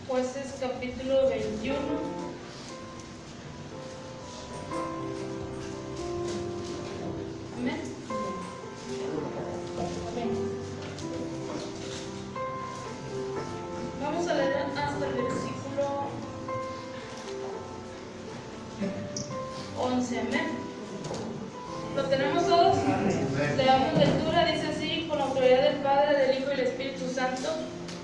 Jueces capítulo 21. Amén. Vamos a leer hasta el versículo 11. Amén. ¿Lo tenemos todos? Le damos lectura, dice así: con la autoridad del Padre, del Hijo y del Espíritu Santo.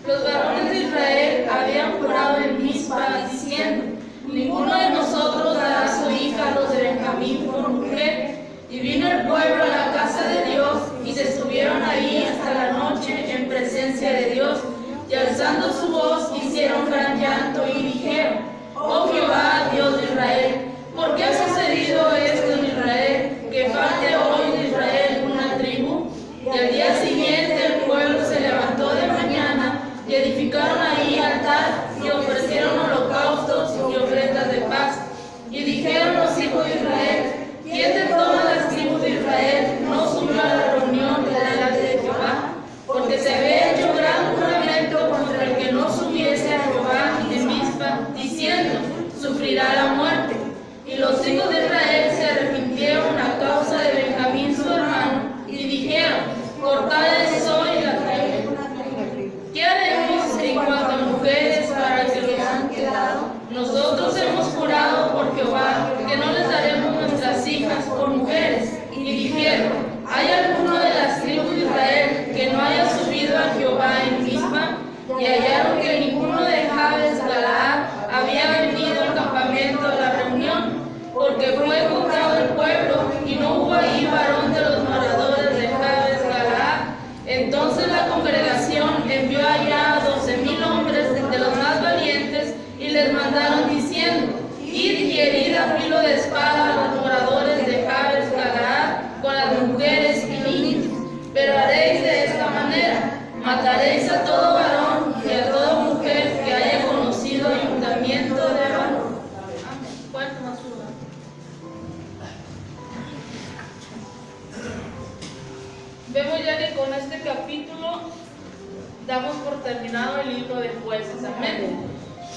Los varones de Israel habían jurado en Mizpa, diciendo: ninguno de nosotros dará a su hija a los de Benjamín por mujer. Y vino el pueblo a la casa de Dios, y se estuvieron ahí hasta la noche en presencia de Dios, y alzando su voz hicieron gran llanto y dijeron: oh Jehová, Dios de Israel, ¿por qué ha sucedido esto en Israel, que falte hoy de Israel una tribu? Y al día siguiente el pueblo se levantó de mañana y edificaron ahí altar y ofrecieron holocaustos y ofrendas de paz. Y dijeron los hijos de Israel: ¿quién de todas las tribus de Israel no subió a la reunión delante de Jehová? Porque se había hecho gran juramento contra el que no subiese a Jehová en Mizpa, diciendo: sufrirá la muerte. Y los hijos de Israel se arrepintieron a causa de Benjamín su hermano, y dijeron: cortadles hoy la tribu. ¿Qué haremos en cuanto a mujeres para que nos han quedado? Nosotros hemos jurado por Jehová que no les daremos nuestras hijas por mujeres. Y dijeron: ¿hay alguno de las tribus de Israel que no haya subido a Jehová en Mizpa? Y hallaron que ninguno de Jabes Galaad había venido al campamento a la reunión, porque fue contado el pueblo, y no hubo ahí varón de los moradores de Jabes Galaad. Entonces la congregación envió allá a 12,000 hombres de los más valientes, y les mandaron diciendo: id y herid a filo de espada a los moradores de Jabes Galaad con las mujeres y niños. Pero haréis de esta manera: mataréis a todo varón y a toda mujer que haya conocido ayuntamiento de varón. Vemos ya que con este capítulo damos por terminado el libro de Jueces. Amén.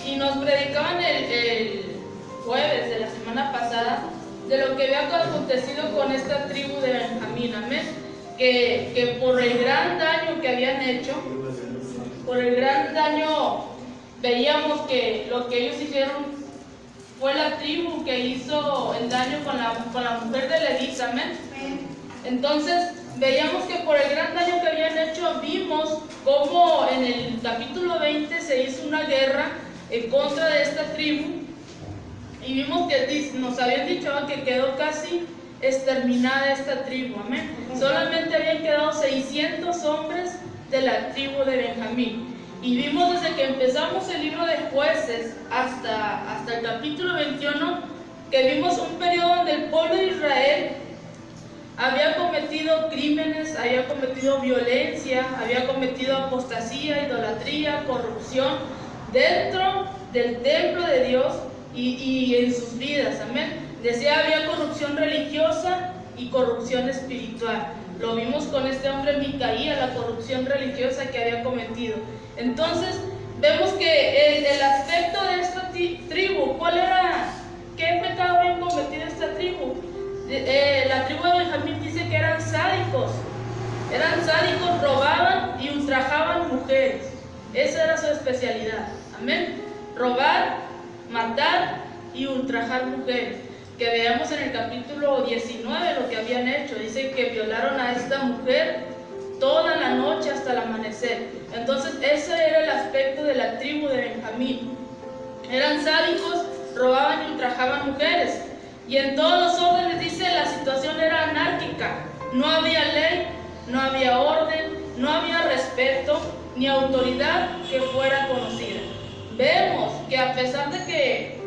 Y nos predicaban el jueves de la semana pasada de lo que había acontecido con esta tribu de Benjamín. Amén. Que por el gran daño que habían hecho, por el gran daño, veíamos que lo que ellos hicieron fue la tribu que hizo el daño con la mujer de Leví. Amén. Entonces veíamos que por el gran daño que habían hecho, vimos cómo en el capítulo 20 se hizo una guerra en contra de esta tribu, y vimos que nos habían dicho que quedó casi exterminada esta tribu. Amén. Solamente habían quedado 600 hombres de la tribu de Benjamín. Y vimos desde que empezamos el libro de Jueces hasta el capítulo 21 que vimos un periodo donde el pueblo de Israel había cometido crímenes, había cometido violencia, había cometido apostasía, idolatría, corrupción dentro del templo de Dios y en sus vidas. Amén. Decía, había corrupción religiosa y corrupción espiritual. Lo vimos con este hombre Micaía, la corrupción religiosa que había cometido. Entonces vemos que el aspecto de esta tribu, ¿cuál era? ¿Qué pecado había cometido esta tribu? La tribu de Benjamín dice que eran sádicos, robaban y ultrajaban mujeres. Esa era su especialidad. Amén. Robar, matar y ultrajar mujeres. Que veamos en el capítulo 19 lo que habían hecho. Dice que violaron a esta mujer toda la noche hasta el amanecer. Entonces ese era el aspecto de la tribu de Benjamín. Eran sádicos, robaban y ultrajaban mujeres. Y en todos los órdenes, dice, la situación era anárquica. No había ley, no había orden, no había respeto ni autoridad que fuera conocida. Vemos que a pesar de que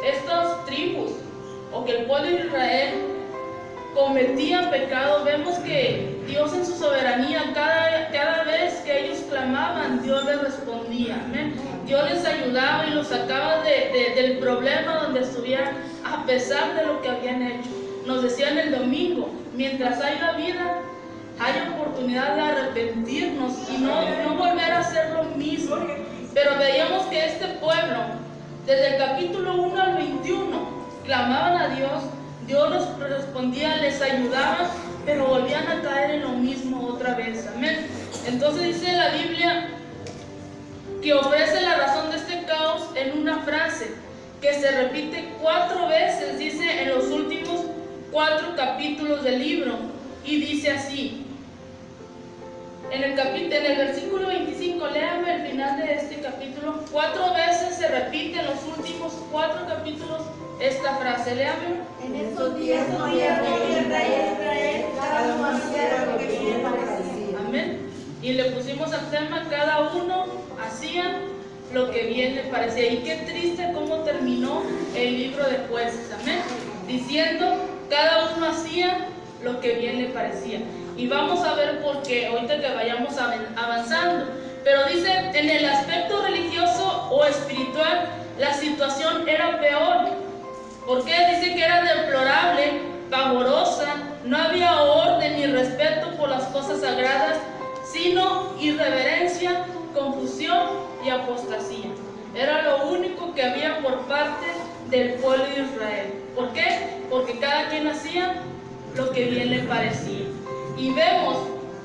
estas tribus o que el pueblo de Israel cometían pecado, vemos que Dios en su soberanía, cada vez que ellos clamaban, Dios les respondía. Amén. Dios les ayudaba y los sacaba del problema donde estuvieran, a pesar de lo que habían hecho. Nos decían el domingo: mientras haya vida, hay oportunidad de arrepentirnos y no volver a hacer lo mismo. Pero veíamos que este pueblo, desde el capítulo 1 al 21, clamaban a Dios, Dios les respondía, les ayudaba, pero volvían a caer en lo mismo otra vez. Amén. Entonces dice la Biblia que ofrece la razón de este caos en una frase que se repite 4 veces, dice en los últimos 4 capítulos del libro, y dice así. En el versículo 25, léame el final de este capítulo. 4 veces se repite en los últimos 4 capítulos esta frase. Léame. En estos días no había rey en Israel, cada uno hacía lo que bien le parecía. Amén. Y le pusimos al tema, cada uno hacía lo que bien le parecía. Y qué triste cómo terminó el libro de Jueces. Amén. Diciendo, cada uno hacía lo que bien le parecía. Y vamos a ver por qué ahorita que vayamos avanzando. Pero dice, en el aspecto religioso o espiritual, la situación era peor. ¿Por qué? Dice que era deplorable, pavorosa, no había orden ni respeto por las cosas sagradas, sino irreverencia, confusión y apostasía. Era lo único que había por parte del pueblo de Israel. ¿Por qué? Porque cada quien hacía lo que bien le parecía. Y vemos,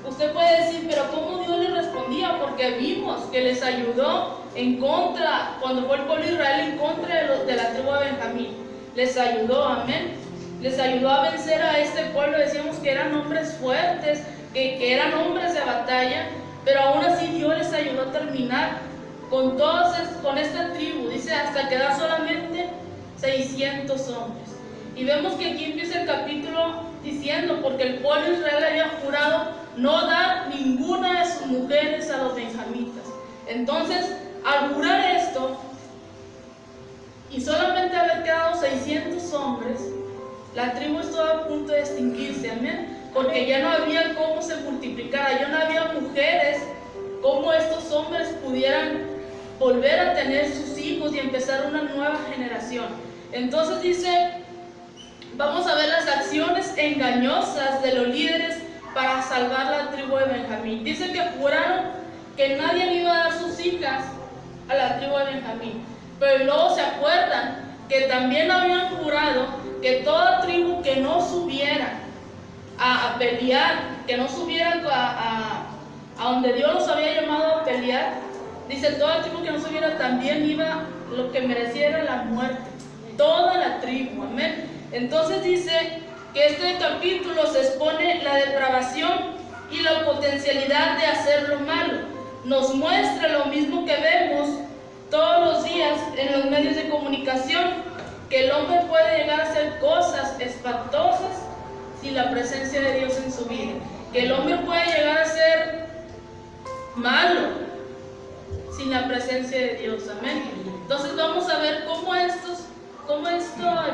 usted puede decir, pero ¿cómo Dios les respondía? Porque vimos que les ayudó en contra, cuando fue el pueblo de Israel en contra de la tribu de Benjamín. Les ayudó, amén. Les ayudó a vencer a este pueblo. Decíamos que eran hombres fuertes, que eran hombres de batalla, pero aún así Dios les ayudó a terminar con esta tribu. Dice, hasta quedar solamente 600 hombres. Y vemos que aquí empieza el capítulo diciendo, porque el pueblo de Israel había jurado no dar ninguna de sus mujeres a los benjamitas. Entonces, al jurar esto, y solamente haber quedado 600 hombres, la tribu estuvo a punto de extinguirse, amén, porque ya no había cómo se multiplicara, ya no había mujeres, cómo estos hombres pudieran volver a tener sus hijos y empezar una nueva generación. Entonces dice, vamos a ver las acciones engañosas de los líderes para salvar la tribu de Benjamín. Dice que juraron que nadie iba a dar sus hijas a la tribu de Benjamín, pero luego se acuerdan que también habían jurado que toda tribu que no subiera a pelear, que no subiera a donde Dios los había llamado a pelear, dice, toda tribu que no subiera también iba, lo que mereciera la muerte, toda la tribu, amén. Entonces dice que este capítulo se expone la depravación y la potencialidad de hacer lo malo. Nos muestra lo mismo que vemos todos los días en los medios de comunicación, que el hombre puede llegar a hacer cosas espantosas sin la presencia de Dios en su vida, que el hombre puede llegar a ser malo sin la presencia de Dios, amén. Entonces vamos a ver cómo el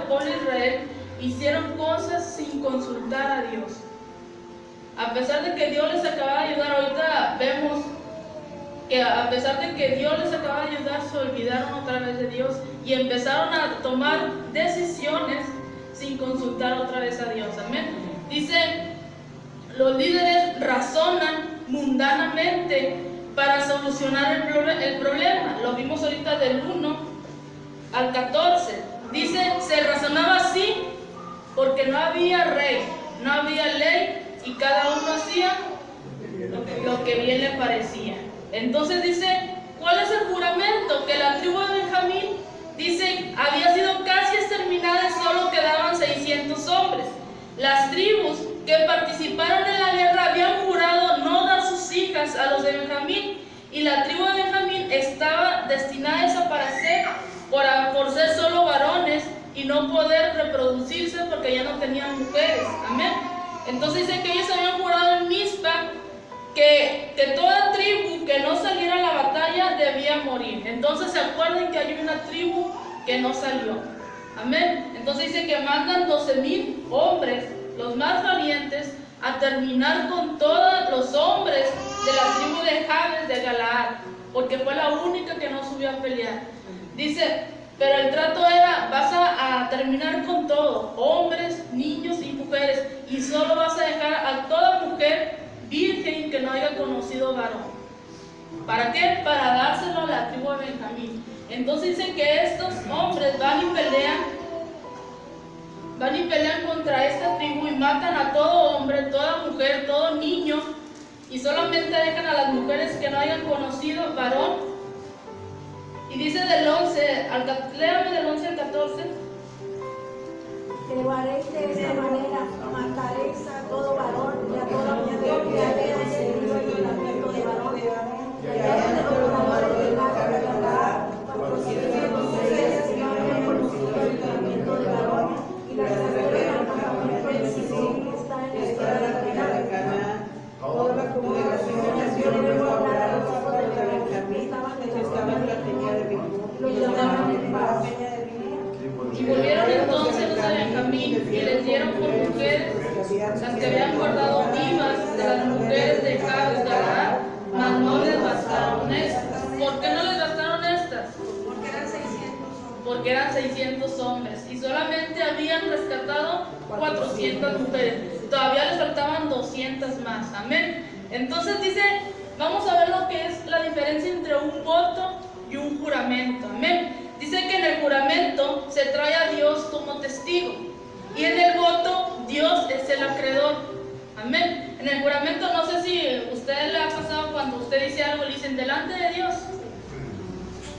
pueblo de Israel hicieron cosas sin consultar a Dios. A pesar de que Dios les acaba de ayudar, ahorita vemos que a pesar de que Dios les acaba de ayudar, se olvidaron otra vez de Dios y empezaron a tomar decisiones sin consultar otra vez a Dios, amén. Dice, los líderes razonan mundanamente para solucionar el problema. Lo vimos ahorita del 1 al 14. Dice, se razonaba así porque no había rey, no había ley y cada uno hacía lo que bien le parecía. Entonces dice, ¿cuál es el juramento? Que la tribu de Benjamín, dice, había sido casi exterminada y solo quedaban 600 hombres. Las tribus que participaron en la guerra habían jurado no dar sus hijas a los de Benjamín, y la tribu de Benjamín estaba destinada a desaparecer por ser solo varones y no poder reproducirse porque ya no tenían mujeres. Amén. Entonces dice que ellos habían jurado en Mizpa que toda tribu que no saliera a la batalla debía morir. Entonces se acuerdan que hay una tribu que no salió. Amén. Entonces dice que mandan 12,000 hombres, los más valientes, a terminar con todos los hombres de la tribu de Jabes de Galaad, porque fue la única que no subió a pelear. Dice, pero el trato era, vas a terminar con todo, hombres, niños y mujeres, y solo vas a dejar a toda mujer virgen que no haya conocido varón. ¿Para qué? Para dárselo a la tribu de Benjamín. Entonces dice que estos hombres van y pelean contra esta tribu y matan a todo hombre, toda mujer, todo niño, y solamente dejan a las mujeres que no hayan conocido varón. Y dice del 11, léame del 11 al 14. Te lo haréis de esa manera, mataréis a todo varón y a toda mujer que haya entendido el mandamiento de varón. Y a los pobladores de la carga, 400 ellas que no habían conocido el mandamiento de varón, y las mujeres al campamento de Sicín que está en la tierra de Canaán. Toda la congregación nació luego a hablar a los hijos de Benjamín, estaban en la peña de Benjamín, los llamaban en paz. Y volvieron entonces los de Benjamín y les dieron por mujeres las que habían guardado vivas de las mujeres de Jabes Galaad, mas no les bastaron estas. ¿Por qué no les bastaron estas? Porque eran 600 hombres y solamente habían rescatado 400 mujeres. Todavía les faltaban 200 más. Amén. Entonces dice, vamos a ver lo que es la diferencia entre un voto y un juramento. Amén. Dice que en el juramento se trae a Dios como testigo y en el voto Dios es el acreedor. Amén. En el juramento, no sé si a usted le ha pasado cuando usted dice algo, le dicen delante de Dios.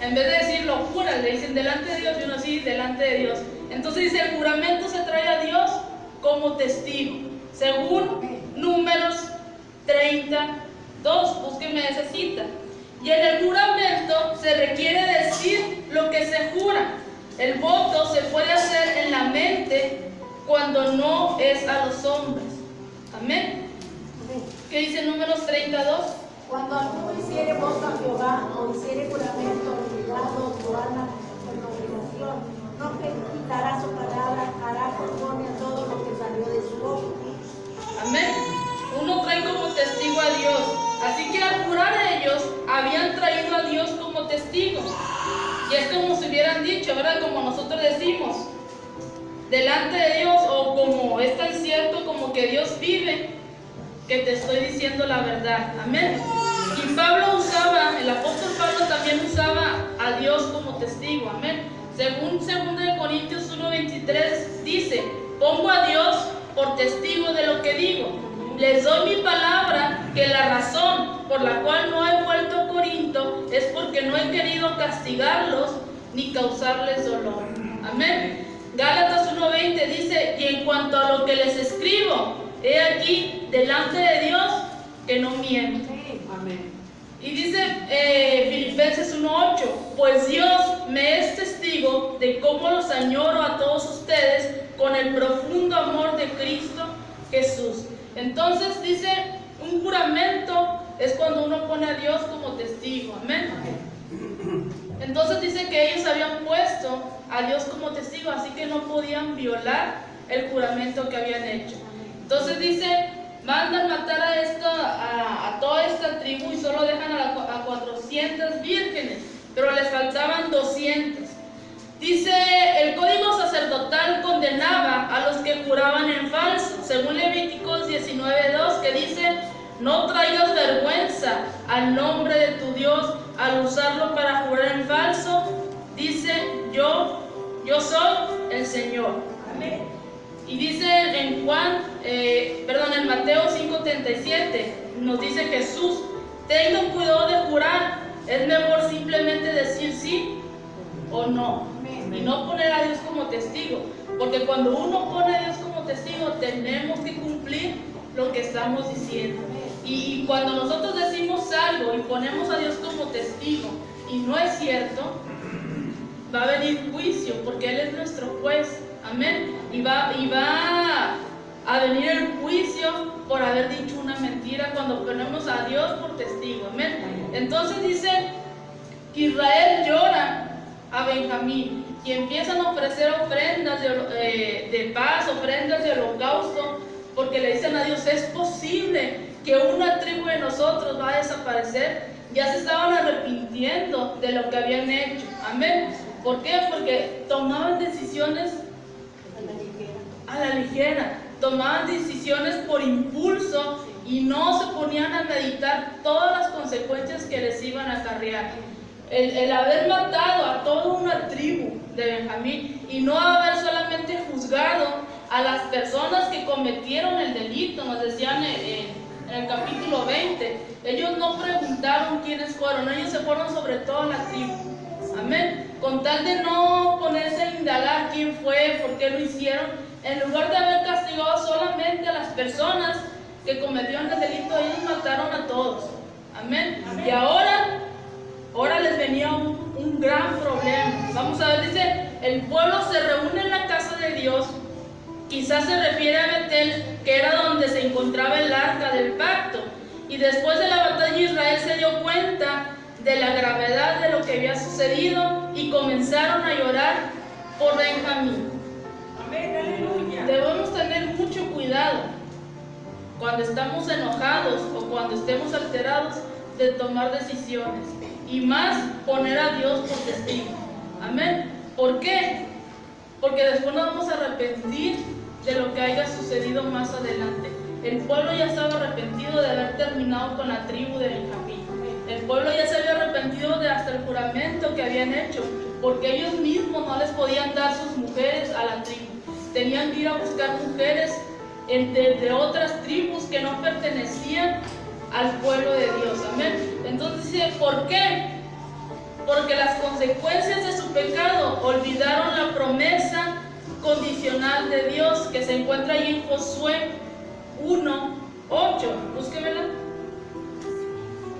En vez de decir lo jura, le dicen delante de Dios y uno sí, delante de Dios. Entonces dice, el juramento se trae a Dios como testigo. Según Números 32, búsqueme esa cita. Y en el juramento se requiere decir lo que se jura. El voto se puede hacer en la mente cuando no es a los hombres. Amén. ¿Qué dice Números 32? Cuando alguno hiciere voto a Jehová o hiciere juramento obligado o alma con obligación, no quitará su palabra, hará conforme a todo lo que salió de su boca. Amén. Uno trae como testigo a Dios. Así que al jurar ellos, habían traído a Dios como testigo. Y es como si hubieran dicho, ¿verdad? Como nosotros decimos, delante de Dios, o como es tan cierto como que Dios vive, que te estoy diciendo la verdad. Amén. Y Pablo usaba, el apóstol Pablo también usaba a Dios como testigo. Amén. Según 2 Corintios 1:23 dice, pongo a Dios por testigo de lo que digo. Les doy mi palabra que la razón por la cual no he vuelto a Corinto es porque no he querido castigarlos ni causarles dolor. Amén. Gálatas 1:20 dice, y en cuanto a lo que les escribo, he aquí delante de Dios que no miento. Amén. Y dice Filipenses 1:8, pues Dios me es testigo de cómo los añoro a todos ustedes con el profundo amor de Cristo Jesús. Entonces dice, un juramento es cuando uno pone a Dios como testigo. Amén. Entonces dice que ellos habían puesto a Dios como testigo, así que no podían violar el juramento que habían hecho. Entonces dice, mandan matar a toda esta tribu y solo dejan a 400 vírgenes, pero les faltaban 200. Dice, el código sacerdotal condenaba a los que juraban en falso, según Levíticos 19:2, que dice, no traigas vergüenza al nombre de tu Dios al usarlo para jurar en falso. Dice, yo soy el Señor. Amén. Y dice en Mateo 5:37, nos dice Jesús, tengan cuidado de jurar, es mejor simplemente decir sí o no, y no poner a Dios como testigo, porque cuando uno pone a Dios como testigo, tenemos que cumplir lo que estamos diciendo. Y cuando nosotros decimos algo y ponemos a Dios como testigo y no es cierto, va a venir juicio, porque Él es nuestro juez. Amén. Y va a venir el juicio por haber dicho una mentira cuando ponemos a Dios por testigo. Amén. Entonces dice que Israel llora a Benjamín y empiezan a ofrecer ofrendas de paz, ofrendas de holocausto, porque le dicen a Dios, es posible que una tribu de nosotros va a desaparecer. Ya se estaban arrepintiendo de lo que habían hecho. Amén. ¿Por qué? Porque tomaban decisiones a la ligera, tomaban decisiones por impulso y no se ponían a meditar todas las consecuencias que que les iban a acarrear. El haber matado a toda una tribu de Benjamín y no haber solamente juzgado a las personas que cometieron el delito, nos decían en el capítulo 20, ellos no preguntaron quiénes fueron, ellos se fueron sobre toda la tribu. Amén. Con tal de no ponerse a indagar quién fue, por qué lo hicieron, en lugar de haber castigado solamente a las personas que cometieron el delito, ellos mataron a todos. Amén. Amén. Y ahora les venía un gran problema. Vamos a ver, dice, el pueblo se reúne en la casa de Dios. Quizás se refiere a Betel, que era donde se encontraba el arca del pacto. Y después de la batalla Israel se dio cuenta de la gravedad de lo que había sucedido y comenzaron a llorar por Benjamín. Amén, aleluya. Debemos tener mucho cuidado cuando estamos enojados o cuando estemos alterados de tomar decisiones y más poner a Dios por testigo. Amén. ¿Por qué? Porque después nos vamos a arrepentir de lo que haya sucedido más adelante. El pueblo ya estaba arrepentido de haber terminado con la tribu de Benjamín. El pueblo ya se había arrepentido de hasta el juramento que habían hecho, porque ellos mismos no les podían dar sus mujeres a la tribu. Tenían que ir a buscar mujeres de otras tribus que no pertenecían al pueblo de Dios. Amén. Entonces dice, ¿por qué? Porque las consecuencias de su pecado olvidaron la promesa condicional de Dios que se encuentra ahí en Josué 1:8. Búsquemela.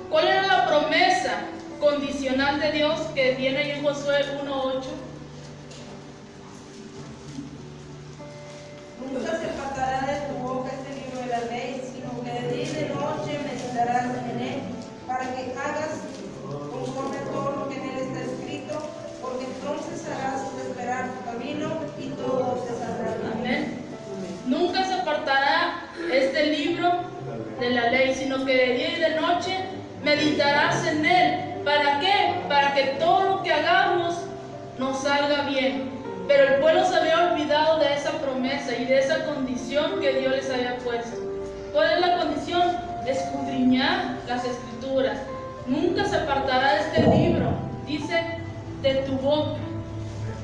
¿Cuál era la promesa condicional de Dios que viene ahí en Josué 1:8? Nunca se apartará de tu boca este libro de la ley, sino que de día y de noche meditarás en él, para que hagas conforme a todo lo que en él está escrito, porque entonces harás prosperar tu camino y todo se saldrá. Amén. Nunca se apartará este libro de la ley, sino que de día y de noche meditarás en él. ¿Para qué? Para que todo lo que hagamos nos salga bien. Pero el pueblo se había olvidado de esa promesa y de esa condición que Dios les había puesto. ¿Cuál es la condición? Escudriñar las escrituras. Nunca se apartará de este libro, dice, de tu boca.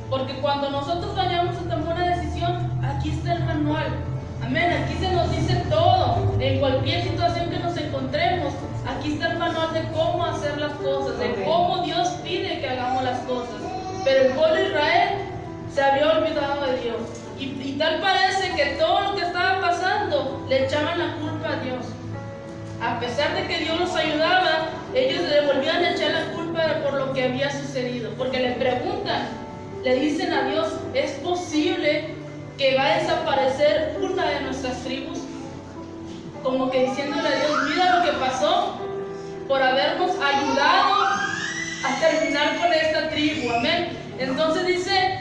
Porque cuando nosotros vayamos a tomar una decisión, aquí está el manual. Amén. Aquí se nos dice todo. En cualquier situación que nos encontremos, aquí está el manual de cómo hacer las cosas, de cómo Dios pide que hagamos las cosas. Pero el pueblo de Israel se había olvidado de Dios. Y tal parece que todo lo que estaba pasando le echaban la culpa a Dios. A pesar de que Dios los ayudaba, ellos le volvían a echar la culpa por lo que había sucedido. Porque le preguntan, le dicen a Dios, ¿es posible que va a desaparecer una de nuestras tribus? Como que diciéndole a Dios, mira lo que pasó por habernos ayudado a terminar con esta tribu. Amén. Entonces dice,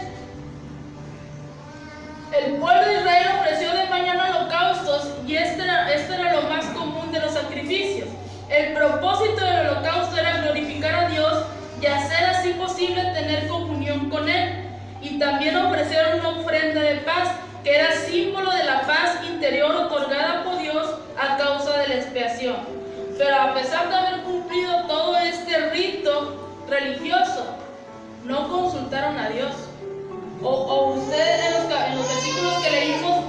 el pueblo de Israel ofreció de mañana holocaustos y este era lo más común de los sacrificios. El propósito del holocausto era glorificar a Dios y hacer así posible tener comunión con Él. Y también ofrecieron una ofrenda de paz, que era símbolo de la paz interior otorgada por Dios a causa de la expiación. Pero a pesar de haber cumplido todo este rito religioso, no consultaron a Dios. O ustedes en los versículos que leímos,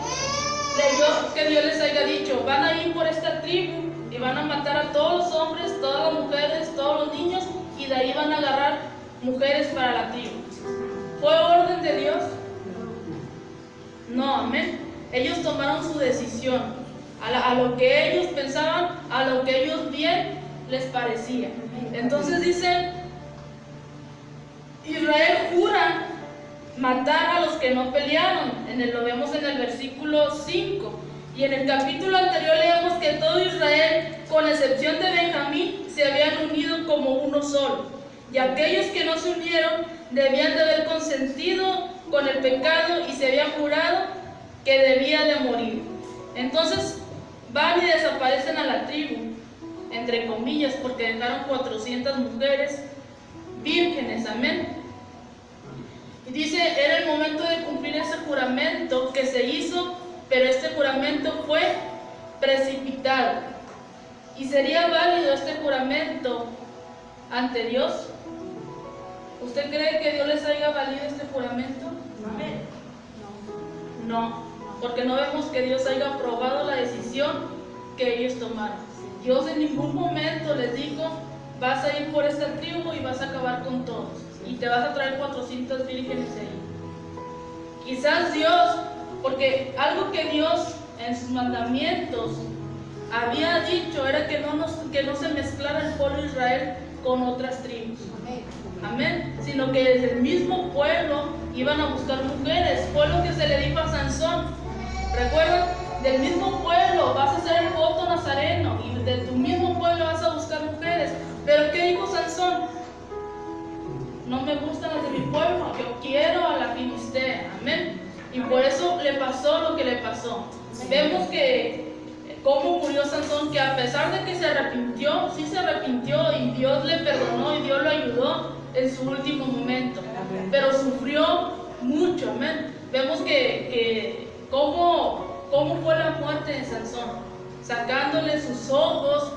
leyó que Dios les haya dicho, van a ir por esta tribu y van a matar a todos los hombres, todas las mujeres, todos los niños, y de ahí van a agarrar mujeres para la tribu. ¿Fue orden de Dios? No, amén. Ellos tomaron su decisión a lo que ellos pensaban, a lo que ellos bien les parecía. Entonces dice, Israel jura matar a los que no pelearon. Lo vemos en el versículo 5. Y en el capítulo anterior leemos que todo Israel, con excepción de Benjamín, se habían unido como uno solo. Y aquellos que no se unieron debían de haber consentido con el pecado y se habían jurado que debía de morir. Entonces van y desaparecen a la tribu, entre comillas, porque dejaron 400 mujeres vírgenes. Amén. Y dice, era el momento de cumplir ese juramento que se hizo, pero este juramento fue precipitado. Y sería válido este juramento ante Dios? ¿Usted cree que Dios les haya valido este juramento? No, porque no vemos que Dios haya aprobado la decisión que ellos tomaron. Dios en ningún momento les dijo: vas a ir por esta tribu y vas a acabar con todos, y te vas a traer 400 vírgenes ahí. Quizás Dios, porque algo que Dios en sus mandamientos había dicho era que no se mezclara el pueblo de Israel con otras tribus. Amén. Sino que desde el mismo pueblo iban a buscar mujeres. Fue lo que se le dijo a Sansón. ¿Recuerdan? Del mismo pueblo vas a hacer el voto nazareno y de tu mismo pueblo vas a buscar mujeres. Pero ¿qué dijo Sansón? No me gustan las de mi pueblo, yo quiero a la filistea. Amén. Y por eso le pasó lo que le pasó. Vemos que cómo murió Sansón, que a pesar de que se arrepintió, sí se arrepintió y Dios le perdonó y Dios lo ayudó en su último momento. Pero sufrió mucho. Amén. Vemos que cómo fue la muerte de Sansón, sacándole sus ojos,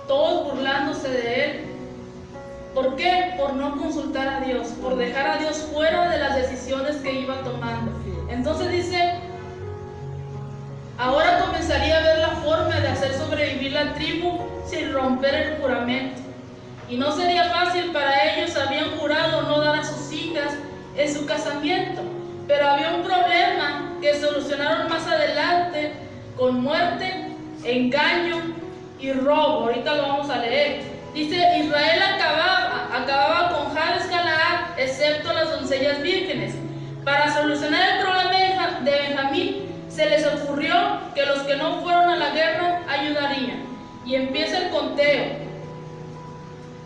todos burlándose de él. ¿Por qué? Por no consultar a Dios, por dejar a Dios fuera de las decisiones que iba tomando. Entonces dice: ahora comenzaría a ver la forma de hacer sobrevivir la tribu sin romper el juramento. Y no sería fácil para ellos, habían jurado no dar a sus hijas en su casamiento. Pero había un problema que solucionaron más adelante con muerte, engaño y robo. Ahorita lo vamos a leer. Dice: Israel acababa con Jabes Galaad, excepto las doncellas vírgenes. Para solucionar el problema de Benjamín, se les ocurrió que los que no fueron a la guerra ayudarían. Y empieza el conteo.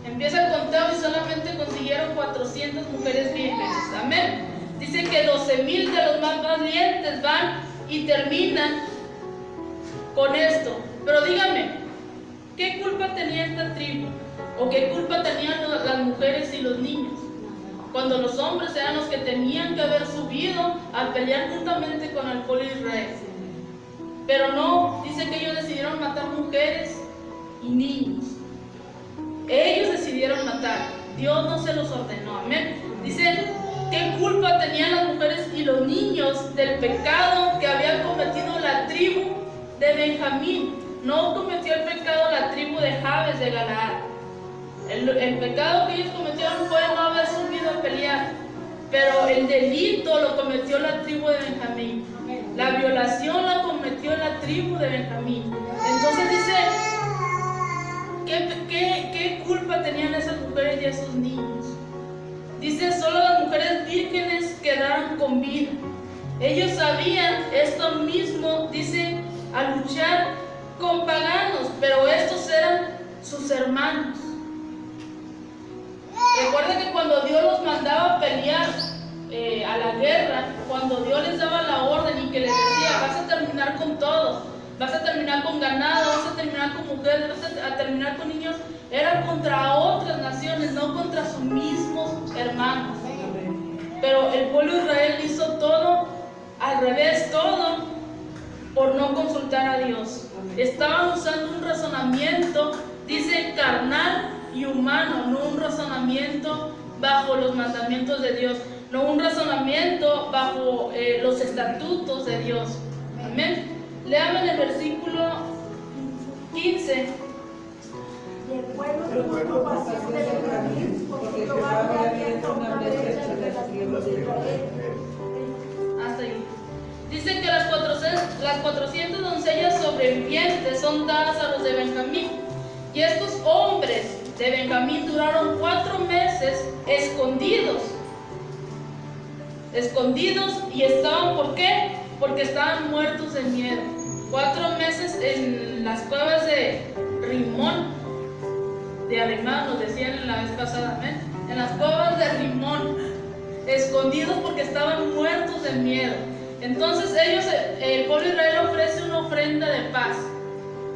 Y solamente consiguieron 400 mujeres vírgenes. Amén. Dice que 12,000 de los más valientes van y terminan con esto. Pero dígame, ¿qué culpa tenía esta tribu? ¿O qué culpa tenían las mujeres y los niños? Cuando los hombres eran los que tenían que haber subido a pelear juntamente con el pueblo de Israel. Pero no, dice que ellos decidieron matar mujeres y niños. Ellos decidieron matar. Dios no se los ordenó. Amén. Dice: ¿qué culpa tenían las mujeres y los niños del pecado que había cometido la tribu de Benjamín? No cometió el pecado la tribu de Jabes de Galaad. El pecado que ellos cometieron fue no haber subido a pelear. Pero el delito lo cometió la tribu de Benjamín. La violación la cometió la tribu de Benjamín. Entonces dice: ¿qué culpa tenían esas mujeres y esos niños? Dice: solo las mujeres vírgenes quedaron con vida. Ellos sabían esto mismo, dice, a luchar con paganos, pero estos eran sus hermanos. Recuerda que cuando Dios los mandaba a pelear a la guerra, cuando Dios les daba la orden y que les decía: vas a terminar con todos, vas a terminar con ganado, vas a terminar con mujeres, vas a terminar con niños, eran contra otras naciones, no contra sus mismos hermanos. Pero el pueblo de Israel hizo todo al revés, todo por no consultar a Dios. Estaban usando un razonamiento, dice, carnal y humano, no un razonamiento bajo los mandamientos de Dios, no un razonamiento bajo los estatutos de Dios. Amén. Léame en el versículo 15. Y el pueblo tuvo compasión de Benjamín, porque Jehová le había abierto una brecha entre las tribus de Israel. Hasta ahí. Dice que las 400 doncellas sobrevivientes son dadas a los de Benjamín. Y estos hombres de Benjamín duraron 4 meses escondidos. Y estaban, ¿por qué? Porque estaban muertos de miedo. 4 meses en las cuevas de Rimón, de Arimán, nos decían en la vez pasada, ¿ven? En las cuevas de Rimón, escondidos porque estaban muertos de miedo. Entonces el pueblo de Israel ofrece una ofrenda de paz,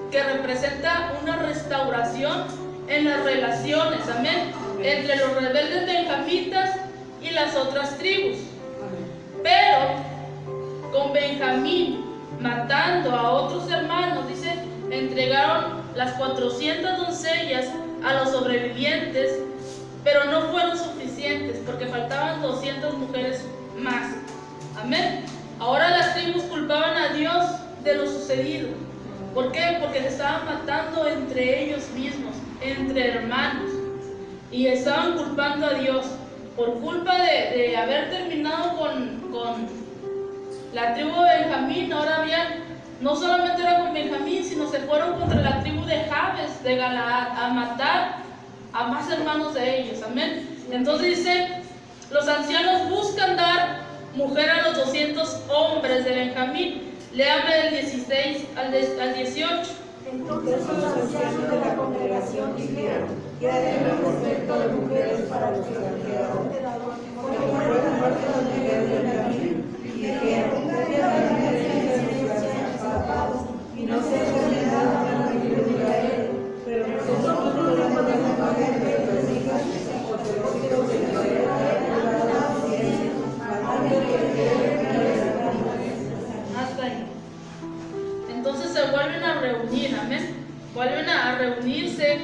que representa una restauración en las relaciones, amén, entre los rebeldes benjamitas y las otras tribus. Pero con Benjamín matando a otros hermanos, dice, entregaron las 400 doncellas a los sobrevivientes porque faltaban 200 mujeres más. Amén. Ahora las tribus culpaban a Dios de lo sucedido. ¿Por qué? Porque se estaban matando entre ellos mismos, entre hermanos, y estaban culpando a Dios por culpa de haber terminado con la tribu de Benjamín. Ahora bien, no solamente era con Benjamín, sino se fueron contra la tribu de Jabes, de Galaad, a matar a más hermanos de ellos. Amén. Entonces dice, los ancianos buscan dar mujer a los 200 hombres de Benjamín. Léame del 16 al 18. Entonces los ancianos de la congregación dijeron, que haremos respecto de mujeres para que porque muere la muerte de los mujeres de Benjamín. Y dijeron, que la y no se hace nada a la tribu de Israel, pero nosotros no nos podemos pagar de los hijos, porque los hijos de Israel hasta ahí. Entonces se vuelven a reunir, amén. Vuelven a reunirse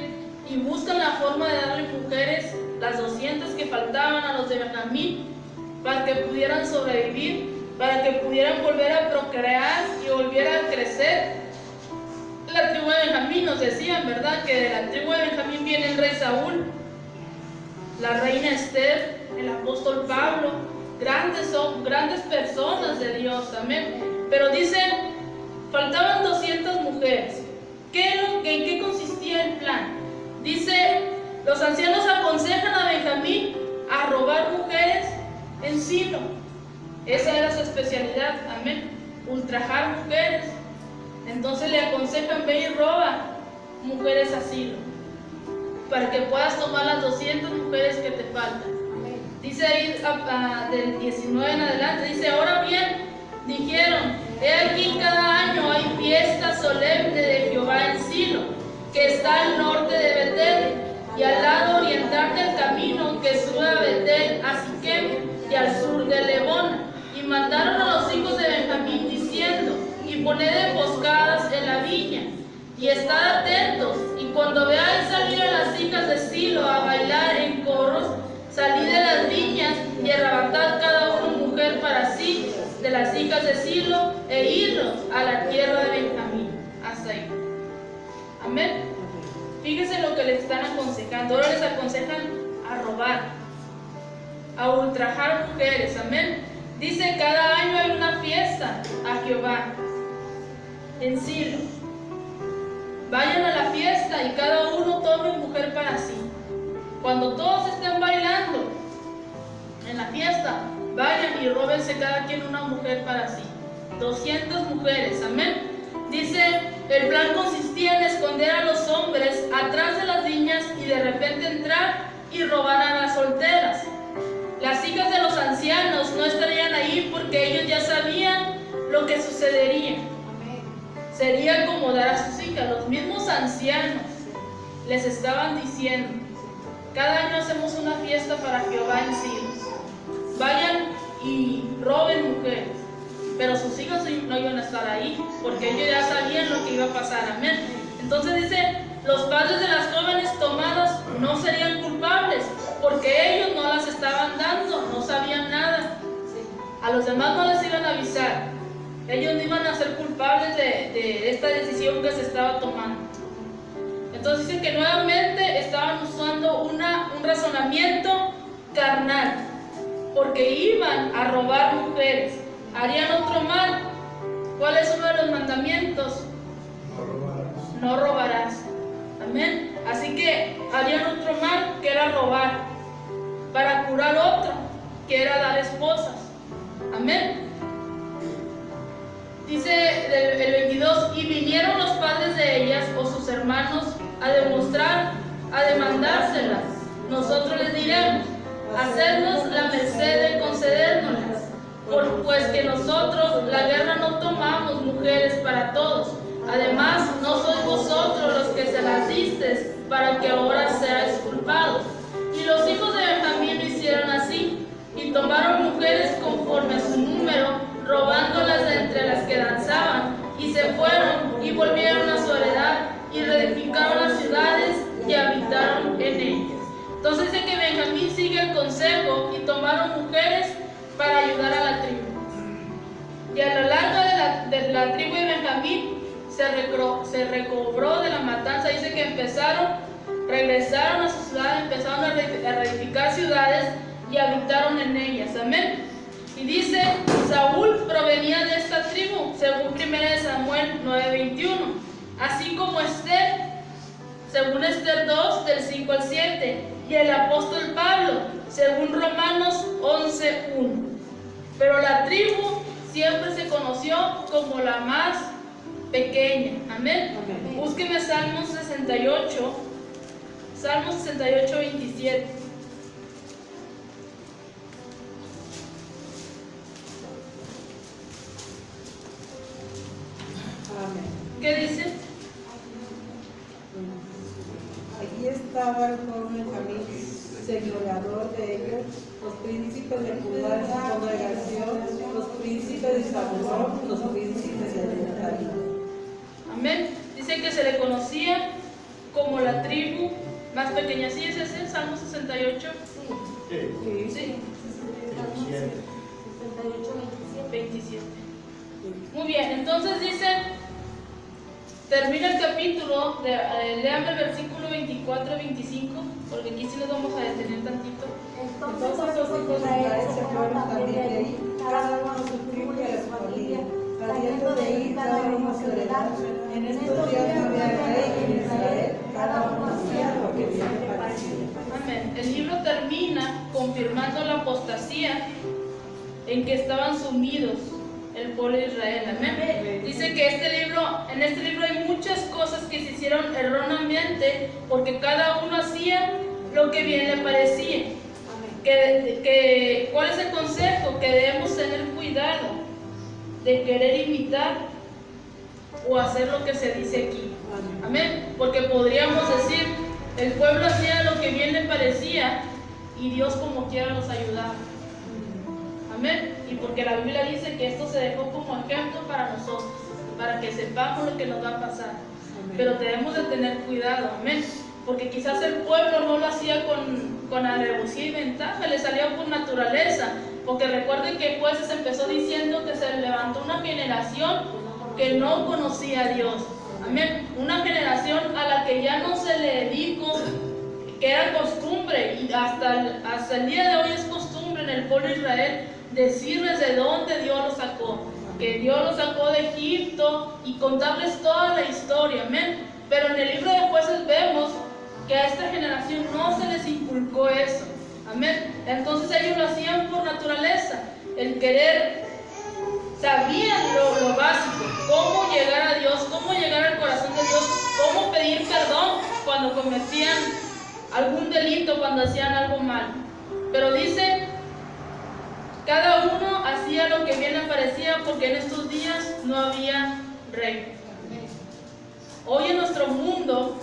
y buscan la forma de darle mujeres, las 200 que faltaban a los de Benjamín, para que pudieran sobrevivir, para que pudieran volver a procrear y volver a crecer. La tribu de Benjamín, nos decían, ¿verdad?, que de la tribu de Benjamín viene el rey Saúl, la reina Esther, el apóstol Pablo, grandes personas de Dios, amén. Pero dicen, faltaban 200 mujeres. ¿En qué consistía el plan? Dice, los ancianos aconsejan a Benjamín a robar mujeres en Silo. Esa era su especialidad, amén, ultrajar mujeres. Entonces le aconsejan, ve y roba mujeres a Silo, para que puedas tomar las 200 mujeres que te faltan. Dice ahí del 19 en adelante, dice, ahora bien, dijeron, he aquí cada año hay fiesta solemne de Jehová en Silo, que está al norte de Betel, y al lado oriental del camino que sube a Betel, a Siquem, y al sur de Lebona. Y mandaron a los hijos de Benjamín diciendo, y poned emboscadas en la viña, y estad atentos, y cuando veáis salir a las hijas de Silo a bailar en coros, salid de las viñas y arrebatad cada uno mujer para sí de las hijas de Silo e irnos a la tierra de Benjamín. Hasta ahí. Amén. Fíjense lo que les están aconsejando. Ahora les aconsejan a robar, a ultrajar mujeres. Amén. Dice, cada año hay una fiesta a Jehová en Silo. Vayan a la fiesta y cada uno tome mujer para sí. Cuando todos estén bailando en la fiesta, vayan y róbense cada quien una mujer para sí. 200 mujeres, amén. Dice, el plan consistía en esconder a los hombres atrás de las viñas y de repente entrar y robar a las solteras. Las hijas de los ancianos no estarían ahí porque ellos ya sabían lo que sucedería. Sería acomodar a sus hijas. Los mismos ancianos les estaban diciendo, cada año hacemos una fiesta para Jehová en Silo. Vayan y roben mujeres. Pero sus hijos no iban a estar ahí, porque ellos ya sabían lo que iba a pasar. Amén. Entonces dice, los padres de las jóvenes tomadas no serían culpables, porque ellos no las estaban dando, no sabían nada. A los demás no les iban a avisar. Ellos no iban a ser culpables de esta decisión que se estaba tomando. Entonces dice que nuevamente estaban usando un razonamiento carnal, porque iban a robar mujeres. Harían otro mal. ¿Cuál es uno de los mandamientos? No robarás. Amén. Así que harían otro mal, que era robar, para curar otro, que era dar esposas. Amén. Dice el 22, y vinieron los padres de ellas o sus hermanos a demandárselas. Nosotros les diremos, hacernos la merced de concedérnoslas, pues que nosotros la guerra no tomamos mujeres para todos. Además, no sois vosotros los que se las disteis para que ahora seáis culpados. Y los hijos de Benjamín lo hicieron así, y tomaron mujeres conforme a su número, robándolas de entre las que danzaban, y se fueron y volvieron a su heredad, y reedificaron las ciudades y habitaron en ellas. Entonces dice que Benjamín sigue el consejo y tomaron mujeres para ayudar a la tribu. Y a lo largo de la tribu de Benjamín se recobró de la matanza. Dice que regresaron a su ciudad, empezaron a reedificar ciudades y habitaron en ellas. Amén. Y dice, Saúl provenía de esta tribu, según 1 Samuel 9:21. Así como Esther, según Esther 2, del 5 al 7. Y el apóstol Pablo, según Romanos 11:1. Pero la tribu siempre se conoció como la más pequeña. Amén. Búsqueme Salmos 68, 27. Amén. ¿Qué dice? Allí estaba el joven Benjamín, señoreador de ellos, los príncipes de Judá en su congregación, los príncipes de Zabulón, los príncipes de Neftalí. Amén. Dice que se le conocía como la tribu más pequeña. ¿Sí es ese? Salmo 68. Sí. Sí. 68, 27. 27. Muy bien, entonces dice, termina el capítulo, léame el versículo 24 y 25, porque aquí sí nos vamos a detener tantito. Entonces los hijos de Israel se fueron también de ahí, cada uno a su tribu y a su familia, trayendo de ahí cada uno a su heredad. En estos días no había rey en Israel, cada uno hacía lo que bien le parecía. Amén. El libro termina confirmando la apostasía en que estaban sumidos el pueblo de Israel. Amén. Dice que en este libro hay muchas cosas que se hicieron erróneamente porque cada uno hacía lo que bien le parecía. ¿Cuál es el consejo? Que debemos tener cuidado de querer imitar o hacer lo que se dice aquí. Amén. Porque podríamos decir, el pueblo hacía lo que bien le parecía y Dios como quiera los ayudaba. Amén. Y porque la Biblia dice que esto se dejó como ejemplo para nosotros, para que sepamos lo que nos va a pasar. Pero debemos de tener cuidado. Amén. Porque quizás el pueblo no lo hacía con alevosía y ventaja, le salía por naturaleza. Porque recuerden que Jueces empezó diciendo que se levantó una generación que no conocía a Dios. Amén. Una generación a la que ya no se le dijo que era costumbre, y hasta el día de hoy es costumbre en el pueblo de Israel decirles de dónde Dios los sacó. Que Dios los sacó de Egipto y contarles toda la historia. Amén. Pero en el libro de Jueces vemos que a esta generación no se les inculcó eso. Amén. Entonces ellos lo hacían por naturaleza. El querer, sabían lo básico, cómo llegar a Dios, cómo llegar al corazón de Dios, cómo pedir perdón cuando cometían algún delito, cuando hacían algo mal. Pero dice, cada uno hacía lo que bien le parecía porque en estos días no había rey. Hoy en nuestro mundo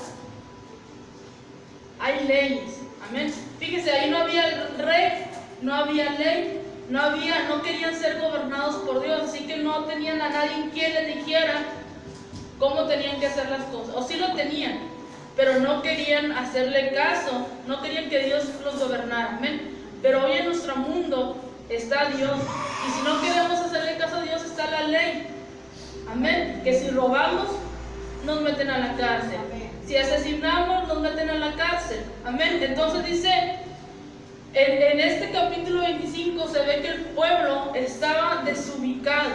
hay leyes. Amén. Fíjese, ahí no había rey, no había ley, no querían ser gobernados por Dios, así que no tenían a nadie quien les dijera cómo tenían que hacer las cosas. O sí lo tenían, pero no querían hacerle caso, no querían que Dios los gobernara. Amén. Pero hoy en nuestro mundo está Dios, y si no queremos hacerle caso a Dios está la ley. Amén. Que si robamos nos meten a la cárcel, si asesinamos nos meten a la cárcel. Amén. Entonces dice, en este capítulo 25 se ve que el pueblo estaba desubicado.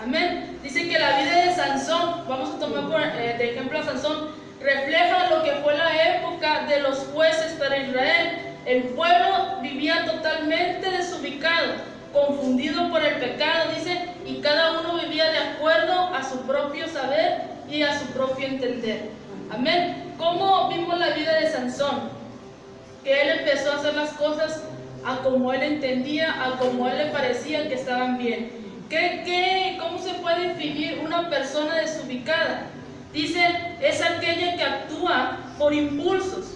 Amén. Dice que la vida de Sansón, vamos a tomar de ejemplo a Sansón, refleja lo que fue la época de los jueces para Israel. El pueblo vivía totalmente desubicado, confundido por el pecado, dice, y cada uno vivía de acuerdo a su propio saber y a su propio entender. Amén. ¿Cómo vimos la vida de Sansón? Que él empezó a hacer las cosas a como él entendía, a como él le parecía que estaban bien. ¿Cómo se puede definir una persona desubicada? Dice, es aquella que actúa por impulsos,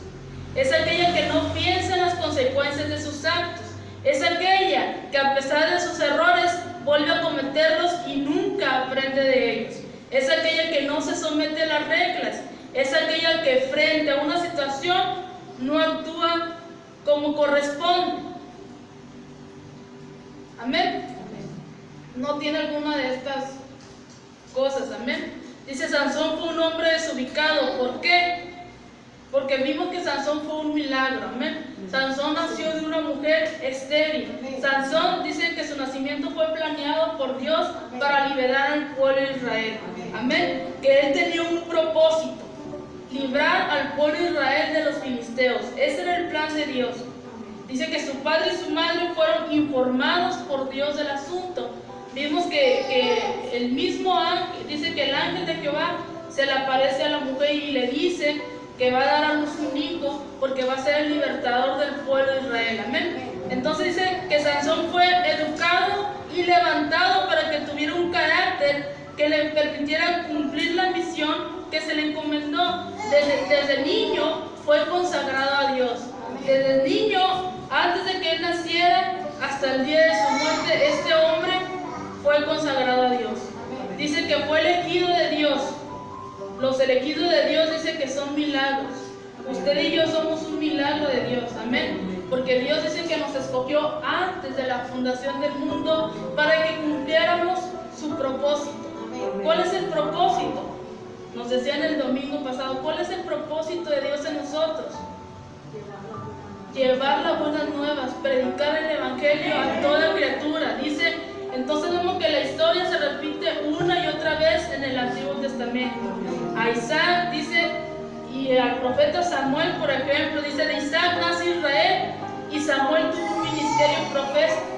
es aquella que no piensa en las consecuencias de sus actos, es aquella que a pesar de sus errores vuelve a cometerlos y nunca aprende de ellos, es aquella que no se somete a las reglas, es aquella que frente a una situación no actúa como corresponde. Amén. No tiene alguna de estas cosas. Amén. Dice, Sansón fue un hombre desubicado. ¿Por qué? Porque vimos que Sansón fue un milagro. Amén. Sansón nació de una mujer estéril. Sansón dice que su nacimiento fue planeado por Dios para liberar al pueblo de Israel. Amén. Que él tenía un propósito: librar al pueblo de Israel de los filisteos. Ese era el plan de Dios. Dice que su padre y su madre fueron informados por Dios del asunto. Vimos que el mismo ángel, dice que el ángel de Jehová se le aparece a la mujer y le dice que va a dar a luz un hijo porque va a ser el libertador del pueblo de Israel. Amén. Entonces dice que Sansón fue educado y levantado para que tuviera un carácter que le permitiera cumplir la misión que se le encomendó. Desde niño fue consagrado a Dios. Desde niño, antes de que él naciera, hasta el día de su muerte, este hombre fue consagrado a Dios. Dice que fue elegido de Dios. Los elegidos de Dios dice que son milagros. Usted y yo somos un milagro de Dios. Amén. Porque Dios dice que nos escogió antes de la fundación del mundo para que cumpliéramos su propósito. ¿Cuál es el propósito? Nos decían el domingo pasado, ¿cuál es el propósito de Dios en nosotros? Llevar las buenas nuevas, predicar el evangelio a toda criatura. Dice, entonces vemos que la historia se repite una y otra vez en el Antiguo Testamento. A Isaac dice, y al profeta Samuel, por ejemplo, dice, de Isaac nace Israel, y Samuel tuvo un ministerio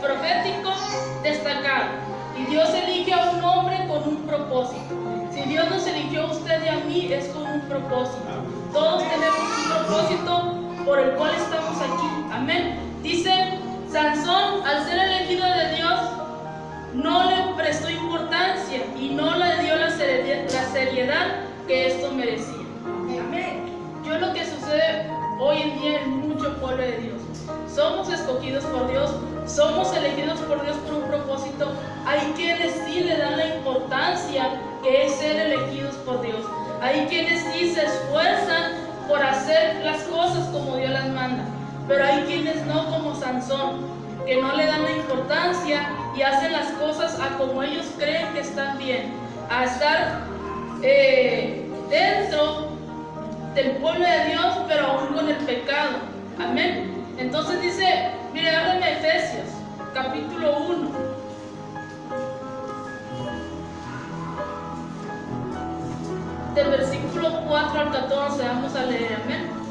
profético destacado. Y Dios elige a un hombre con un propósito. Si Dios nos eligió a usted y a mí, es con un propósito. Todos tenemos un propósito por el cual estamos aquí. Amén. Dice, Sansón, al ser elegido de Dios, no le prestó importancia y no le dio la seriedad que esto merecía. Amén. Yo lo que sucede hoy en día en mucho pueblo de Dios, somos escogidos por Dios, somos elegidos por Dios por un propósito. Hay quienes sí le dan la importancia que es ser elegidos por Dios. Hay quienes sí se esfuerzan por hacer las cosas como Dios las manda, pero hay quienes no, como Sansón, que no le dan la importancia y hacen las cosas a como ellos creen que están bien, a estar dentro del pueblo de Dios, pero aún con el pecado. Amén. Entonces dice, mire, háblame Efesios, capítulo 1. Del versículo 4 al 14 vamos a leer, amén.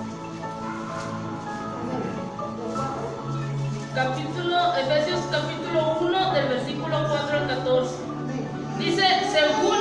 Efesios capítulo 1 del versículo 4 al 14. Dice, según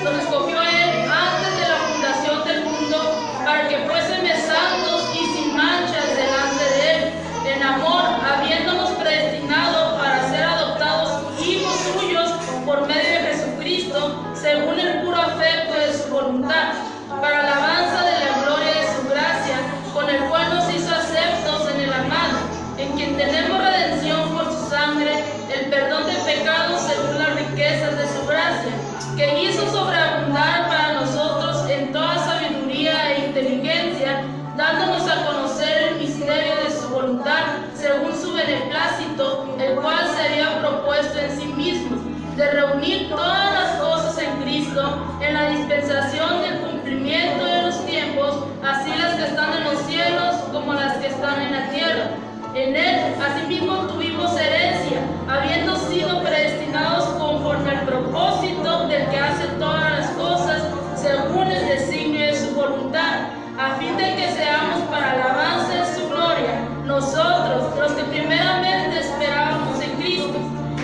nos escogió Él antes de la fundación del mundo, para que fuésemos santos y sin manchas delante de Él, en amor, habiéndonos predestinado para ser adoptados hijos suyos por medio de Jesucristo, según el puro afecto de su voluntad, para alabanza de la gloria de su gracia, con el cual nos hizo aceptos en el amado, en quien tenemos redención por su sangre, el perdón de pecados según las riquezas de su gracia, que hizo sobreabundar para nosotros en toda sabiduría e inteligencia, dándonos a conocer el misterio de su voluntad, según su beneplácito, el cual se había propuesto en sí mismo, de reunir todas las cosas en Cristo, en la dispensación del cumplimiento de los tiempos, así las que están en los cielos como las que están en la tierra. En Él, asimismo, tuvimos herencia, habiendo sido predestinados conforme al propósito del que hace todas las cosas, según el designio de su voluntad, a fin de que seamos para alabanza de su gloria, nosotros, los que primeramente esperábamos en Cristo.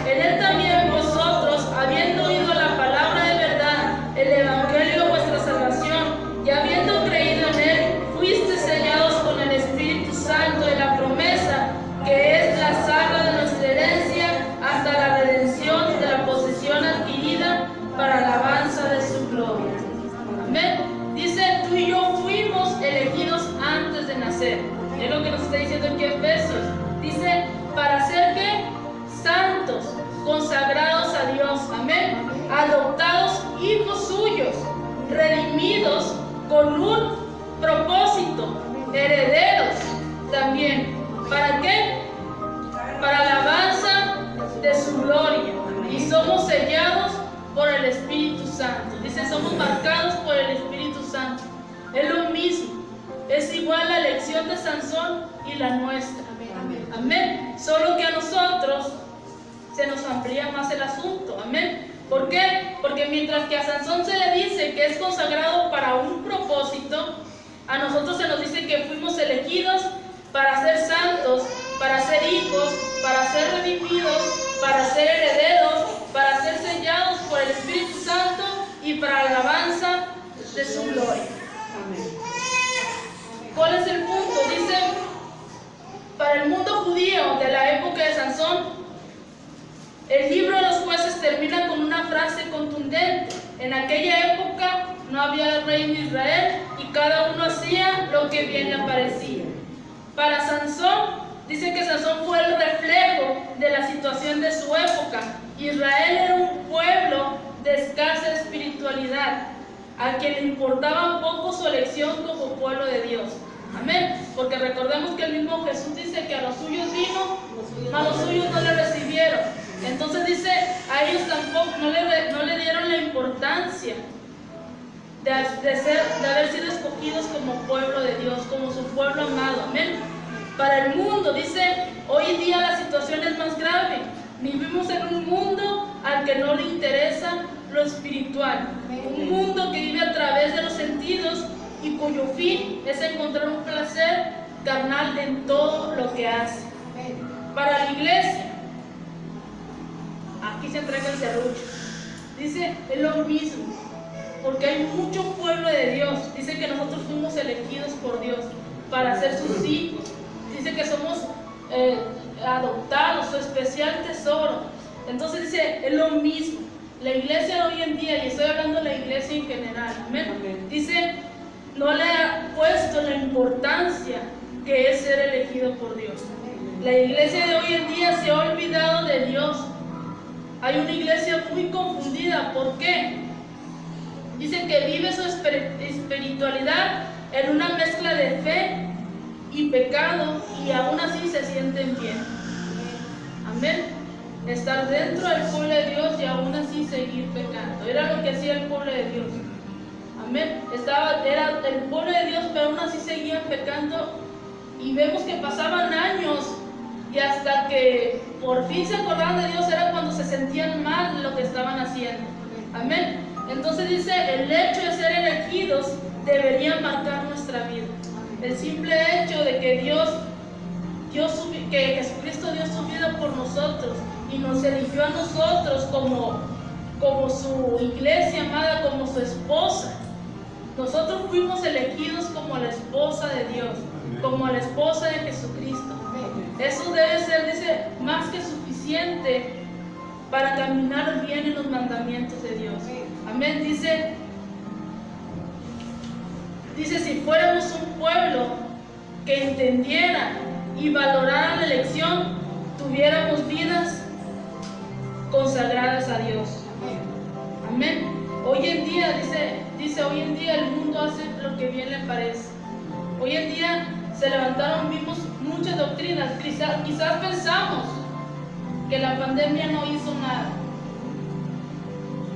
En Él también vosotros, habiendo oído la palabra de verdad, el evangelio de vuestra salvación, y habiendo creído en Él, fuisteis sellados con el Espíritu Santo de la promesa, que es la saga de nuestra herencia, hasta la redención de la posesión adquirida para alabanza de su gloria. Amén. Dice, tú y yo fuimos elegidos antes de nacer. Es lo que nos está diciendo aquí Efesios. Dice, ¿para ser qué? Santos, consagrados a Dios. Amén. Adoptados hijos suyos, redimidos con un propósito, herederos también ¿Para qué? Para alabanza de su gloria. Y somos sellados por el Espíritu Santo. Dice, somos marcados por el Espíritu Santo. Es lo mismo. Es igual la elección de Sansón y la nuestra. Amén. Solo que a nosotros se nos amplía más el asunto. Amén. ¿Por qué? Porque mientras que a Sansón se le dice que es consagrado para un propósito, a nosotros se nos dice que fuimos elegidos para ser santos, para ser hijos, para ser redimidos, para ser herederos, para ser sellados por el Espíritu Santo y para la alabanza de su gloria. ¿Cuál es el punto? Dice, para el mundo judío de la época de Sansón, el libro de los jueces termina con una frase contundente. En aquella época no había rey en Israel y cada uno hacía lo que bien le parecía. Para Sansón, dice que Sansón fue el reflejo de la situación de su época. Israel era un pueblo de escasa espiritualidad, a quien le importaba poco su elección como pueblo de Dios. Amén. Porque recordemos que el mismo Jesús dice que a los suyos vino, a los suyos no le recibieron. Entonces dice, a ellos tampoco no le dieron la importancia de haber sido escogidos como pueblo de Dios, como su pueblo amado. Amén. Para el mundo, dice, hoy en día la situación es más grave. Vivimos en un mundo al que no le interesa lo espiritual. Un mundo que vive a través de los sentidos y cuyo fin es encontrar un placer carnal en todo lo que hace. Para la iglesia, aquí se entrega el serrucho. Dice, es lo mismo, porque hay mucho pueblo de Dios. Dice que nosotros fuimos elegidos por Dios para ser sus hijos. Dice que somos adoptados, su especial tesoro. Entonces dice, es lo mismo. La iglesia de hoy en día, y estoy hablando de la iglesia en general, amén. Dice, no le ha puesto la importancia que es ser elegido por Dios. La iglesia de hoy en día se ha olvidado de Dios. Hay una iglesia muy confundida. ¿Por qué? Dice que vive su espiritualidad en una mezcla de fe y pecado, y aún así se sienten bien. Amén. Estar dentro del pueblo de Dios y aún así seguir pecando. Era lo que hacía el pueblo de Dios. Amén. Era el pueblo de Dios, pero aún así seguían pecando. Y vemos que pasaban años y hasta que por fin se acordaban de Dios era cuando se sentían mal de lo que estaban haciendo. Amén. Entonces dice, el hecho de ser elegidos debería marcar nuestra vida. El simple hecho de que que Jesucristo dio su vida por nosotros y nos eligió a nosotros como su iglesia amada, como su esposa. Nosotros fuimos elegidos como la esposa de Dios, como la esposa de Jesucristo. Eso debe ser, dice, más que suficiente para caminar bien en los mandamientos de Dios. Amén. Dice, si fuéramos un pueblo que entendiera y valorara la elección, tuviéramos vidas consagradas a Dios. Amén. Hoy en día, dice, hoy en día el mundo hace lo que bien le parece. Hoy en día se levantaron, vimos muchas doctrinas. Quizás pensamos que la pandemia no hizo nada,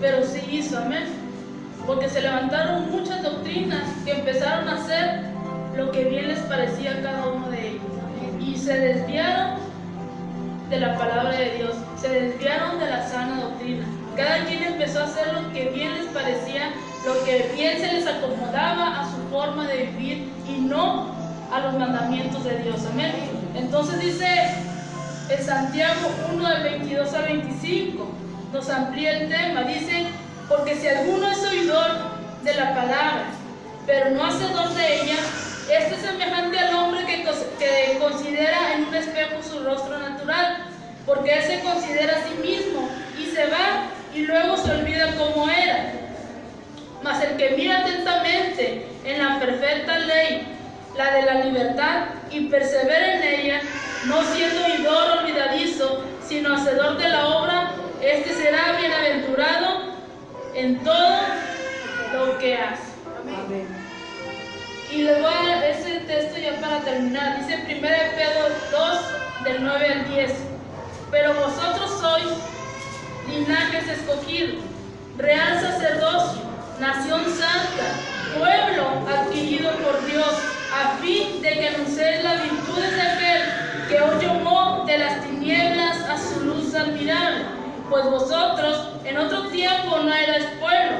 pero sí hizo, amén. Porque se levantaron muchas doctrinas que empezaron a hacer lo que bien les parecía a cada uno de ellos. Y se desviaron de la palabra de Dios, se desviaron de la sana doctrina. Cada quien empezó a hacer lo que bien les parecía, lo que bien se les acomodaba a su forma de vivir y no a los mandamientos de Dios. Amén. Entonces dice en Santiago 1 del 22 al 25, nos amplía el tema. Dice, porque si alguno es oidor de la palabra, pero no hacedor de ella, este es semejante al hombre que considera en un espejo su rostro natural, porque él se considera a sí mismo y se va y luego se olvida cómo era. Mas el que mira atentamente en la perfecta ley, la de la libertad, y persevera en ella, no siendo oidor olvidadizo, sino hacedor de la obra, este será bienaventurado en todo lo que hace. Amén. Y les voy a dar ese texto ya para terminar. Dice 1 Pedro 2, del 9 al 10. Pero vosotros sois linajes escogido, real sacerdocio, nación santa, pueblo adquirido por Dios, a fin de que anunciéis las virtudes de aquel que os llamó de las tinieblas a su luz admirable. Pues vosotros en otro tiempo no erais pueblo,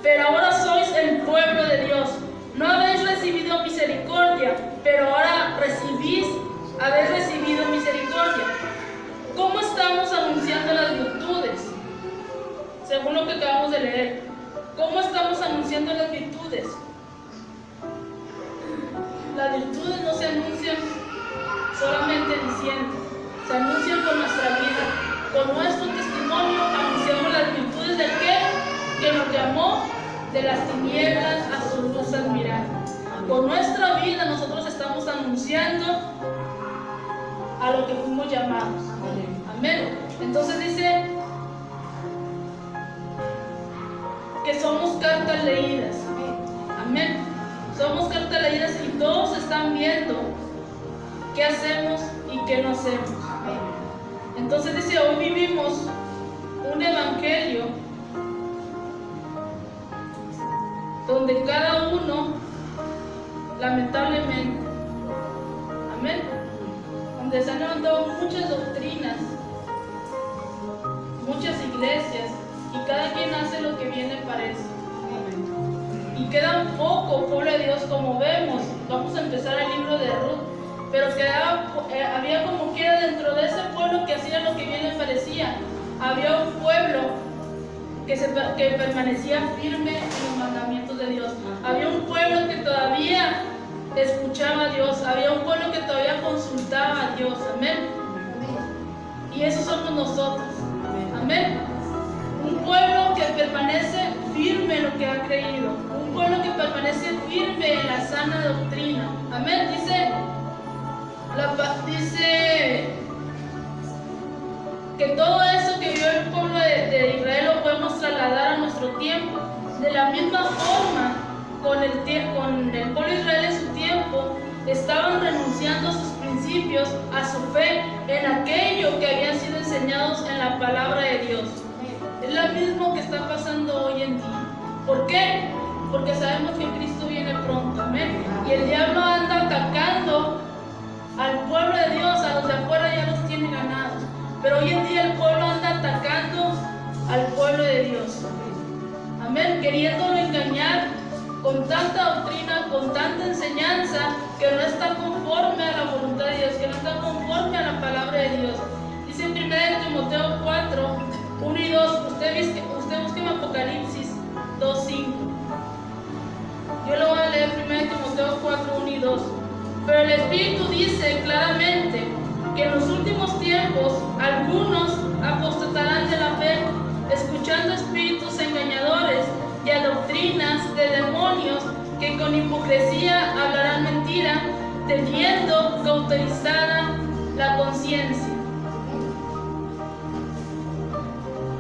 pero ahora sois el pueblo de Dios. No habéis recibido misericordia, pero ahora habéis recibido misericordia. ¿Cómo estamos anunciando las virtudes? Según lo que acabamos de leer. ¿Cómo estamos anunciando las virtudes? Las virtudes no se anuncian solamente diciendo, se anuncian con nuestra vida, con nuestro testimonio. Anunciamos las virtudes de aquel que nos llamó de las tinieblas a su luz admirable. Con nuestra vida nosotros estamos anunciando a lo que fuimos llamados. Amén. Entonces dice que somos cartas leídas. Amén. Somos cartas leídas y todos están viendo qué hacemos y qué no hacemos. Entonces dice, hoy vivimos un evangelio donde cada uno, lamentablemente, amén, donde se han levantado muchas doctrinas, muchas iglesias, y cada quien hace lo que bien le parece. Y queda un poco pueblo de Dios, como vemos. Vamos a empezar el libro de Ruth, pero había como quiera dentro de ese pueblo que hacía lo que bien le parecía. Había un pueblo que permanecía firme en los mandamientos de Dios. Había un pueblo que todavía escuchaba a Dios. Había un pueblo que todavía consultaba a Dios. Amén. Y esos somos nosotros. Amén. Un pueblo que permanece firme en lo que ha creído. Un pueblo que permanece firme en la sana doctrina. Amén. Dice que todo eso que vio el pueblo de Israel lo podemos trasladar a nuestro tiempo. De la misma forma, con el pueblo de Israel en su tiempo, estaban renunciando a sus principios, a su fe, en aquello que habían sido enseñados en la palabra de Dios. Es lo mismo que está pasando hoy en día. ¿Por qué? Porque sabemos que Cristo viene pronto. Amén. Y el diablo anda atacando al pueblo de Dios. A los de afuera ya los tiene ganados. Pero hoy en día el pueblo anda atacando al pueblo de Dios. Amén. Queriéndolo engañar con tanta doctrina, con tanta enseñanza que no está conforme a la voluntad de Dios, que no está conforme a la palabra de Dios. Dice en 1 Timoteo 4, 1 y 2, usted busque en Apocalipsis 2, 5. Yo lo voy a leer 1 Timoteo 4, 1 y 2. Pero el Espíritu dice claramente que en los últimos tiempos algunos apostatarán de la fe, escuchando espíritus engañadores y a doctrinas de demonios que con hipocresía hablarán mentira, teniendo cauterizada la conciencia.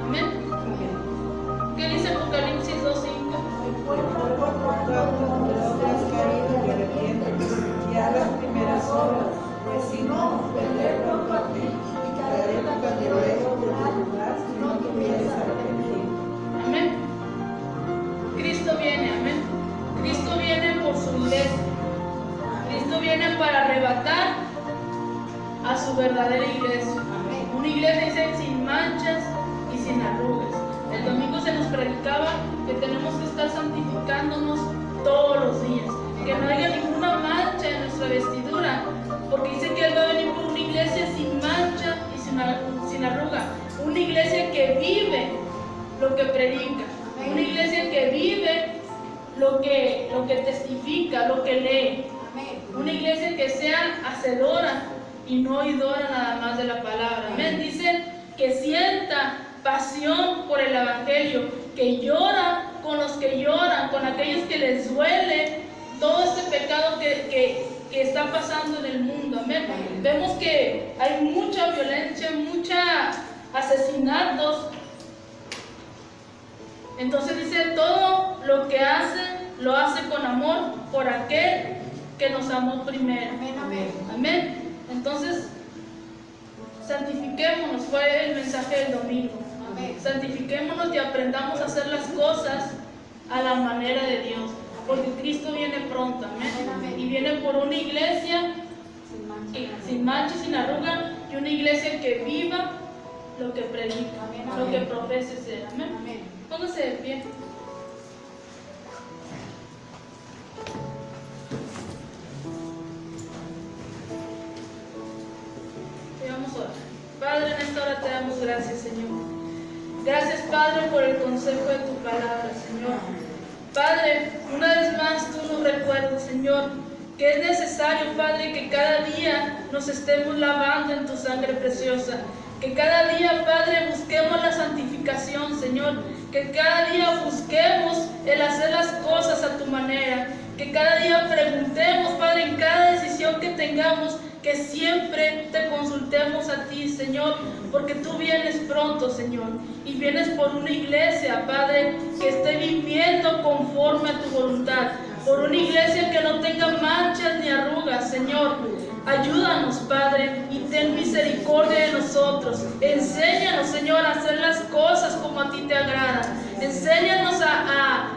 Amén. ¿Qué dice Apocalipsis 2:5? Y a las primeras obras, pues si no, vender pronto a ti, y caeré la candelero de tu lugar, si no tuvieres arrepentido. Amén. Cristo viene, amén. Cristo viene por su iglesia. Cristo viene para arrebatar a su verdadera iglesia. Una iglesia, dice, sin manchas y sin arrugas. El domingo se nos predicaba que tenemos que estar santificándonos todos los días, que no haya ninguna mancha en nuestra vestidura, porque dice que Él va a venir por una iglesia sin mancha y sin arruga, una iglesia que vive lo que predica, una iglesia que vive lo que testifica, lo que lee, una iglesia que sea hacedora y no oidora nada más de la palabra. Amén. Dice que sienta pasión por el evangelio, que llora con los que lloran, con aquellos que les duele todo este pecado que está pasando en el mundo. Amén. Vemos que hay mucha violencia, muchos asesinatos. Entonces dice, todo lo que hace, lo hace con amor por aquel que nos amó primero. Amén. Entonces, Santifiquémonos, fue el mensaje del domingo. Santifiquémonos y aprendamos a hacer las cosas a la manera de Dios, porque Cristo viene pronto, amén. Y viene por una iglesia sin mancha y sin arruga, y una iglesia que viva lo que predica, lo que profese ser, amén. Póngase de pie. Y vamos a orar. Padre, en esta hora te damos gracias, Señor. Gracias, Padre, por el consejo de tu palabra, Señor. Padre, una vez más tú nos recuerdas, Señor, que es necesario, Padre, que cada día nos estemos lavando en tu sangre preciosa. Que cada día, Padre, busquemos la santificación, Señor. Que cada día busquemos el hacer las cosas a tu manera. Que cada día preguntemos, Padre, en cada decisión que tengamos, que siempre te consultemos a ti, Señor, porque tú vienes pronto, Señor, y vienes por una iglesia, Padre, que esté viviendo conforme a tu voluntad, por una iglesia que no tenga manchas ni arrugas, Señor. Ayúdanos, Padre, y ten misericordia de nosotros. Enséñanos, Señor, a hacer las cosas como a ti te agrada. Enséñanos a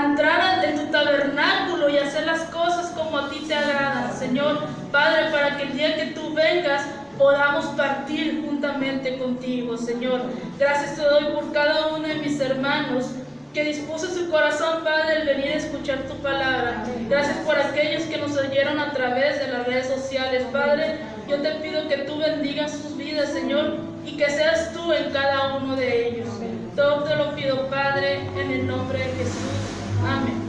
entrar en tu tabernáculo y hacer las cosas como a ti te agradan, Señor, Padre, para que el día que tú vengas podamos partir juntamente contigo, Señor. Gracias te doy por cada uno de mis hermanos que dispuso su corazón, Padre, el venir a escuchar tu palabra. Gracias por aquellos que nos oyeron a través de las redes sociales, Padre. Yo te pido que tú bendigas sus vidas, Señor, y que seas tú en cada uno de ellos. Todo te lo pido, Padre, en el nombre de Jesús. Amén.